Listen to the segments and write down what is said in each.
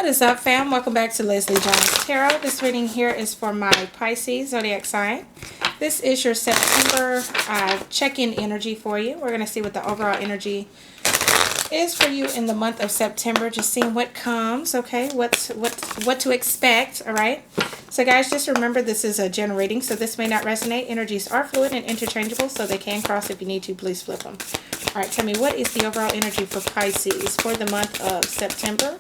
What is up, fam? Welcome back to Lesley Jones Tarot. This reading here is for my Pisces zodiac sign. This is your September check-in energy for you. We're going to see what the overall energy is for you in the month of September. Just seeing what comes, okay? What to expect, all right? So, guys, just remember this is a general reading, so this may not resonate. Energies are fluid and interchangeable, so they can cross. If you need to, please flip them. All right, tell me, what is the overall energy for Pisces for the month of September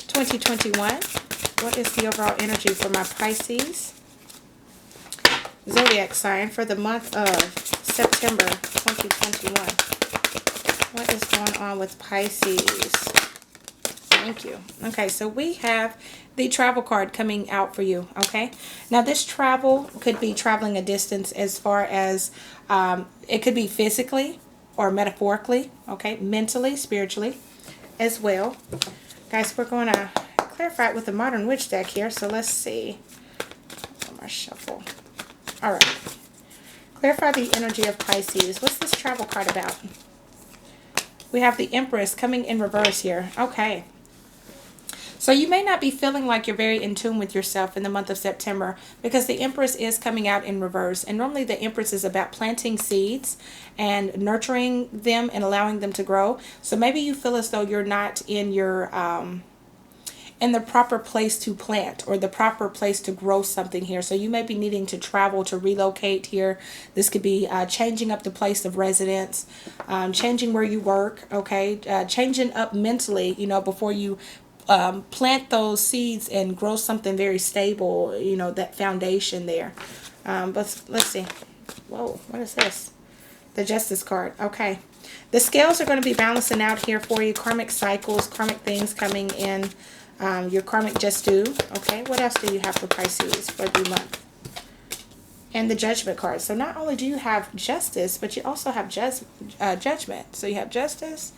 2021? What is the overall energy for my Pisces zodiac sign for the month of September 2021? What is going on with Pisces? Thank you. Okay, so we have the travel card coming out for you, okay? Now, this travel could be traveling a distance as far as it could be physically or metaphorically, okay? Mentally, spiritually as well. Guys, we're going to clarify it with the Modern Witch deck here. So let's see. My shuffle. All right. Clarify the energy of Pisces. What's this travel card about? We have the Empress coming in reverse here. Okay. So you may not be feeling like you're very in tune with yourself in the month of September because the Empress is coming out in reverse. And normally the Empress is about planting seeds and nurturing them and allowing them to grow. So maybe you feel as though you're not in your in the proper place to plant or the proper place to grow something here. So you may be needing to travel, to relocate here. This could be changing up the place of residence, changing where you work, okay? Changing up mentally, you know, before you plant those seeds and grow something very stable, you know, that foundation there. But let's see. Whoa, what is this? The Justice card. Okay. The scales are going to be balancing out here for you. Karmic cycles, karmic things coming in. Your karmic just due. Okay. What else do you have for Pisces for the month? And the Judgment card. So not only do you have Justice, but you also have Judgment. So you have Justice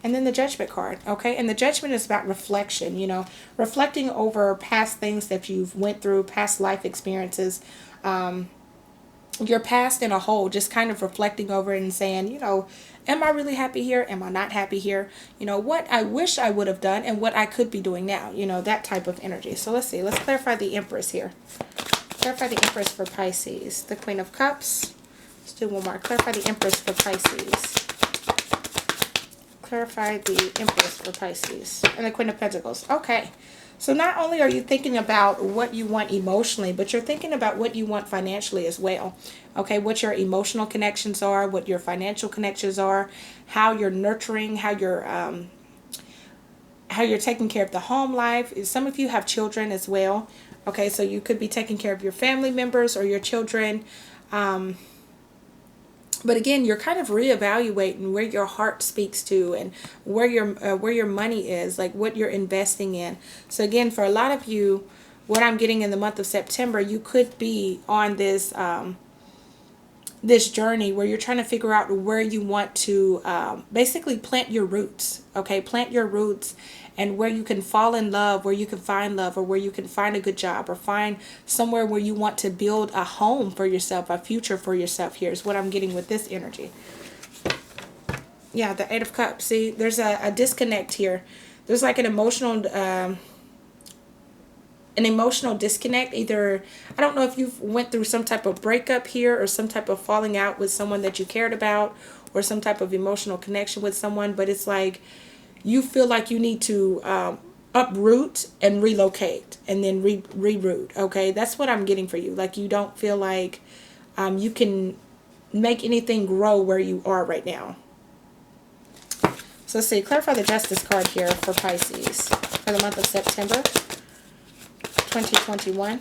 and then the Judgment card, okay? And the Judgment is about reflection, you know, reflecting over past things that you've went through, past life experiences, your past in a whole, just kind of reflecting over it and saying, you know, am I really happy here? Am I not happy here? You know, what I wish I would have done and what I could be doing now, you know, that type of energy. So let's see. Let's clarify the Empress here. Clarify the Empress for Pisces. The Queen of Cups. Let's do one more. Clarify the Empress for Pisces. Clarify the Empress for Pisces. And the Queen of Pentacles. Okay. So not only are you thinking about what you want emotionally, but you're thinking about what you want financially as well. Okay, what your emotional connections are, what your financial connections are, how you're nurturing, how you're taking care of the home life. Some of you have children as well. Okay, so you could be taking care of your family members or your children. But again, you're kind of reevaluating where your heart speaks to and where your money is, like what you're investing in. So again, for a lot of you, what I'm getting in the month of September, you could be on this this journey where you're trying to figure out where you want to basically plant your roots. Okay, plant your roots and where you can fall in love, where you can find love, or where you can find a good job, or find somewhere where you want to build a home for yourself, a future for yourself. Here's what I'm getting with this energy. Yeah, the Eight of Cups. See, there's a disconnect here. There's like an emotional disconnect. Either, I don't know if you've went through some type of breakup here or some type of falling out with someone that you cared about or some type of emotional connection with someone, but it's like you feel like you need to uproot and relocate and then reroot. Okay, that's what I'm getting for you. Like you don't feel like you can make anything grow where you are right now. So let's see, clarify the Justice card here for Pisces for the month of September 2021.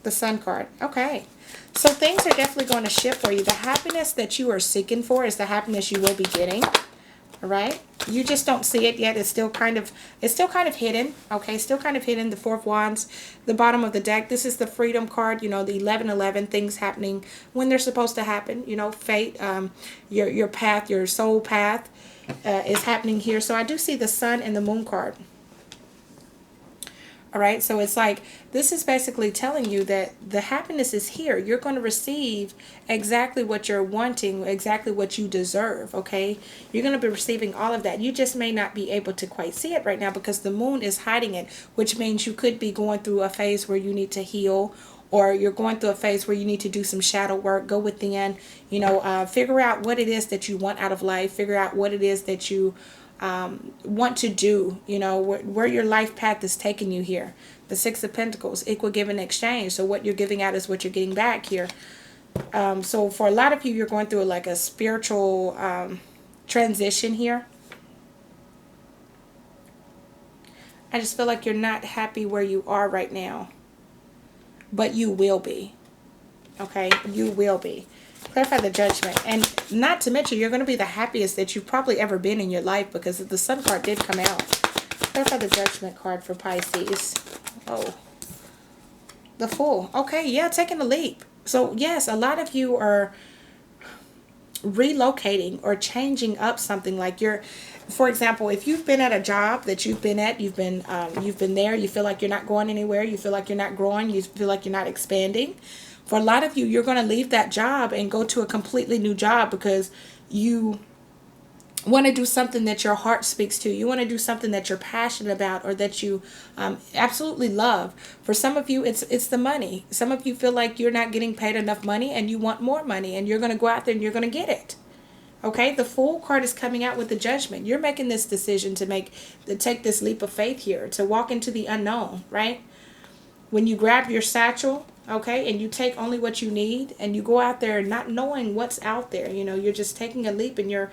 The Sun card. Okay, so things are definitely going to shift for you. The happiness that you are seeking for is the happiness you will be getting. All right, you just don't see it yet. It's still kind of hidden. Okay, still kind of hidden. The Four of Wands, the bottom of the deck. This is the Freedom card. You know, the 11:11, things happening when they're supposed to happen. You know, fate, your path, your soul path is happening here. So I do see the Sun and the Moon card. All right, so it's like, this is basically telling you that the happiness is here. You're going to receive exactly what you're wanting, exactly what you deserve, okay? You're going to be receiving all of that. You just may not be able to quite see it right now because the moon is hiding it, which means you could be going through a phase where you need to heal, or you're going through a phase where you need to do some shadow work, go within, you know, figure out what it is that you want out of life, figure out what it is that you want to do, you know, where your life path is taking you here. The Six of Pentacles, equal give and exchange. So what you're giving out is what you're getting back here. So for a lot of you, you're going through like a spiritual transition here. I just feel like you're not happy where you are right now, but you will be. Okay, you will be. Clarify the Judgment. And not to mention, you're going to be the happiest that you've probably ever been in your life, because the Sun card did come out. Clarify the Judgment card for Pisces. Oh, the Fool. Okay, yeah, taking a leap. So yes, a lot of you are relocating or changing up something. Like you're, for example, if you've been at a job that you've been at, you've been there, you feel like you're not going anywhere, you feel like you're not growing, you feel like you're not expanding. For a lot of you, you're going to leave that job and go to a completely new job because you want to do something that your heart speaks to. You want to do something that you're passionate about, or that you absolutely love. For some of you, it's the money. Some of you feel like you're not getting paid enough money and you want more money, and you're going to go out there and you're going to get it. Okay, the Fool card is coming out with the Judgment. You're making this decision to take this leap of faith here, to walk into the unknown, right? When you grab your satchel, okay, and you take only what you need, and you go out there not knowing what's out there, you know, you're just taking a leap, and you're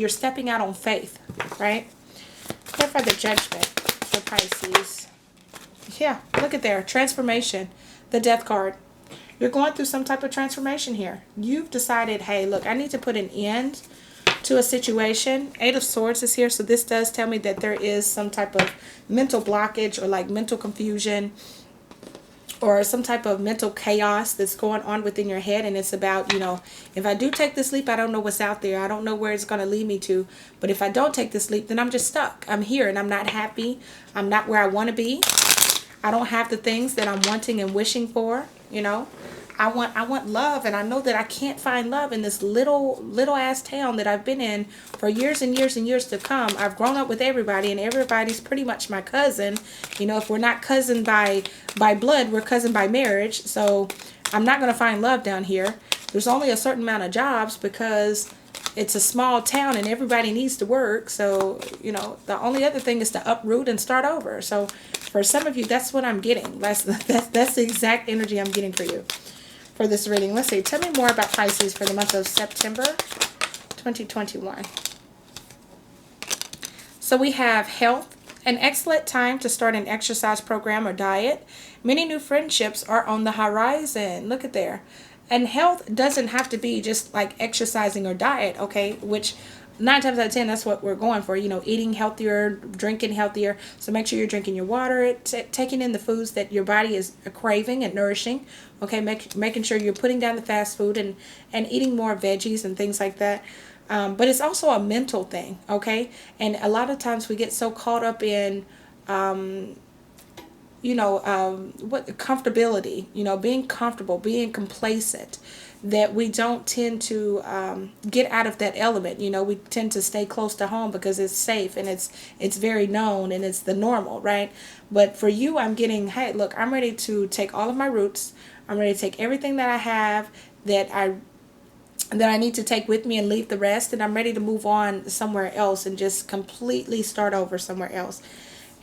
stepping out on faith, right? Clarify the Judgment for Pisces. Yeah, look at there, transformation, the Death card. You're going through some type of transformation here. You've decided, hey, look, I need to put an end to a situation. Eight of Swords is here, so this does tell me that there is some type of mental blockage, or like mental confusion, or some type of mental chaos that's going on within your head. And it's about, you know, if I do take this leap, I don't know what's out there. I don't know where it's going to lead me to. But if I don't take this leap, then I'm just stuck. I'm here and I'm not happy. I'm not where I want to be. I don't have the things that I'm wanting and wishing for, you know. I want love, and I know that I can't find love in this little ass town that I've been in for years and years and years to come. I've grown up with everybody, and everybody's pretty much my cousin. You know, if we're not cousin by blood, we're cousin by marriage. So I'm not going to find love down here. There's only a certain amount of jobs because it's a small town and everybody needs to work. So, you know, the only other thing is to uproot and start over. So for some of you, that's what I'm getting. That's the exact energy I'm getting for you for this reading. Let's see. Tell me more about Pisces for the month of September 2021. So we have health. An excellent time to start an exercise program or diet. Many new friendships are on the horizon. Look at there. And health doesn't have to be just like exercising or diet, okay? Which 9 times out of 10, that's what we're going for. You know, eating healthier, drinking healthier. So make sure you're drinking your water, taking in the foods that your body is craving and nourishing. Okay, making sure you're putting down the fast food and eating more veggies and things like that. But it's also a mental thing, okay? And a lot of times we get so caught up in, comfortability, you know, being comfortable, being complacent, that we don't tend to get out of that element. You know, we tend to stay close to home because it's safe and it's very known and it's the normal, right? But for you, I'm getting, hey, look, I'm ready to take all of my roots. I'm ready to take everything that I have that I need to take with me and leave the rest, and I'm ready to move on somewhere else and just completely start over somewhere else.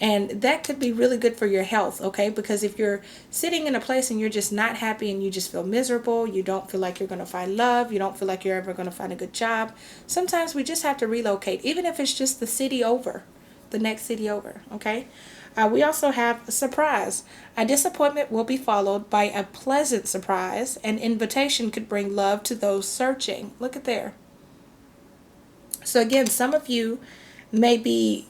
And that could be really good for your health, okay? Because if you're sitting in a place and you're just not happy and you just feel miserable, you don't feel like you're going to find love, you don't feel like you're ever going to find a good job, sometimes we just have to relocate, even if it's just the city over, the next city over, okay? We also have a surprise. A disappointment will be followed by a pleasant surprise. An invitation could bring love to those searching. Look at there. So again, some of you maybe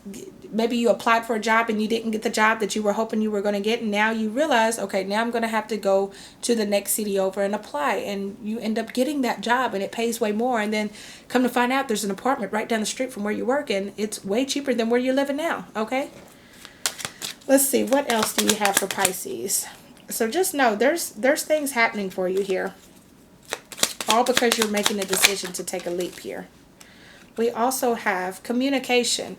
you applied for a job and you didn't get the job that you were hoping you were going to get, and now you realize, okay, now I'm going to have to go to the next city over and apply, and you end up getting that job and it pays way more, and then come to find out there's an apartment right down the street from where you work and it's way cheaper than where you're living now, okay? Let's see, what else do you have for Pisces? So just know there's things happening for you here. All because you're making a decision to take a leap here. We also have communication.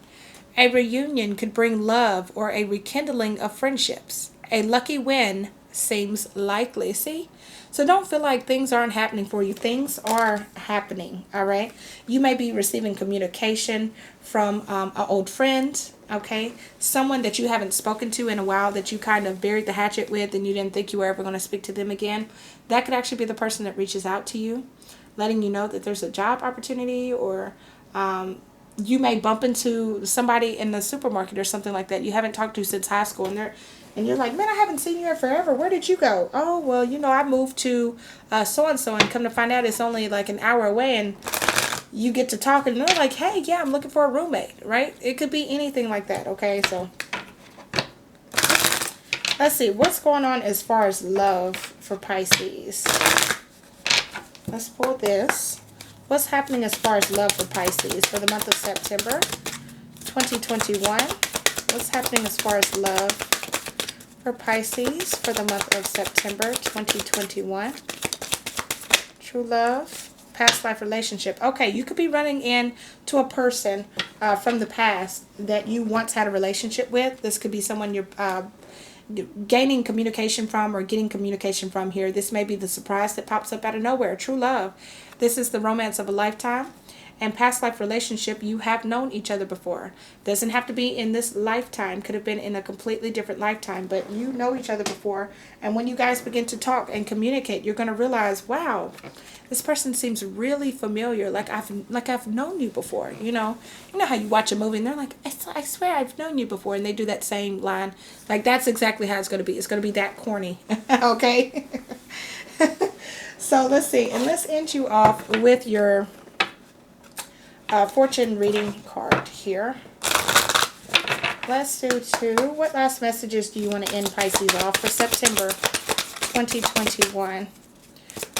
A reunion could bring love or a rekindling of friendships. A lucky win seems likely. See? So don't feel like things aren't happening for you. Things are happening, all right? You may be receiving communication from an old friend, okay? Someone that you haven't spoken to in a while that you kind of buried the hatchet with and you didn't think you were ever going to speak to them again. That could actually be the person that reaches out to you, letting you know that there's a job opportunity, or you may bump into somebody in the supermarket or something like that you haven't talked to since high school, and you're like, man, I haven't seen you in forever. Where did you go? Oh, well, you know, I moved to so-and-so, and come to find out it's only like an hour away, and you get to talking, and they're like, hey, yeah, I'm looking for a roommate, right? It could be anything like that, okay? So let's see. What's going on as far as love for Pisces? Let's pull this. What's happening as far as love for Pisces for the month of September 2021? What's happening as far as love for Pisces for the month of September 2021? True love, past life relationship. Okay, you could be running into a person from the past that you once had a relationship with. This could be someone you're gaining communication from or getting communication from here. This may be the surprise that pops up out of nowhere. True love. This is the romance of a lifetime. And past life relationship, you have known each other before. Doesn't have to be in this lifetime. Could have been in a completely different lifetime. But you know each other before. And when you guys begin to talk and communicate, you're going to realize, wow, this person seems really familiar. Like I've known you before. You know how you watch a movie and they're like, I swear I've known you before. And they do that same line. Like that's exactly how it's going to be. It's going to be that corny. Okay? So let's see. And let's end you off with your fortune reading card here. Let's do two. What last messages do you want to end Pisces off for September 2021?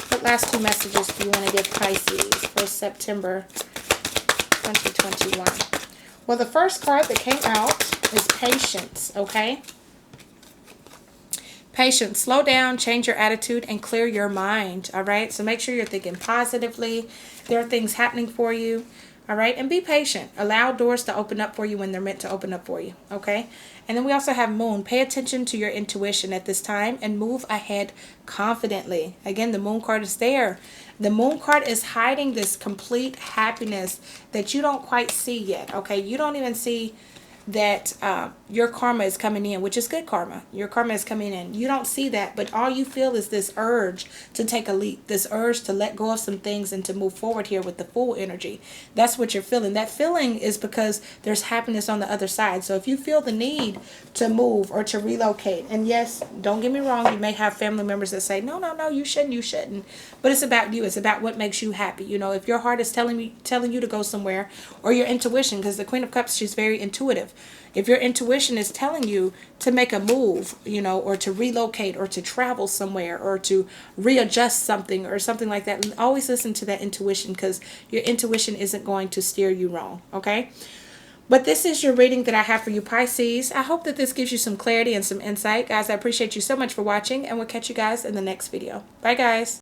What last two messages do you want to give Pisces for September 2021? Well, the first card that came out is patience, okay? Patience. Slow down, change your attitude, and clear your mind, all right? So make sure you're thinking positively. There are things happening for you. All right, and be patient. Allow doors to open up for you when they're meant to open up for you, okay? And then we also have Moon. Pay attention to your intuition at this time and move ahead confidently. Again, the Moon card is there. The Moon card is hiding this complete happiness that you don't quite see yet, okay? You don't even see that your karma is coming in, which is good karma. Your karma is coming in. You don't see that, but all you feel is this urge to take a leap, this urge to let go of some things and to move forward here with the Fool energy. That's what you're feeling. That feeling is because there's happiness on the other side. So if you feel the need to move or to relocate, and yes, don't get me wrong, you may have family members that say, no, you shouldn't. But it's about you. It's about what makes you happy. You know, if your heart is telling you to go somewhere, or your intuition, because the Queen of Cups, she's very intuitive. If your intuition is telling you to make a move, you know, or to relocate or to travel somewhere or to readjust something or something like that, always listen to that intuition, because your intuition isn't going to steer you wrong, okay? But this is your reading that I have for you, Pisces. I hope that this gives you some clarity and some insight. Guys, I appreciate you so much for watching, and we'll catch you guys in the next video. Bye, guys.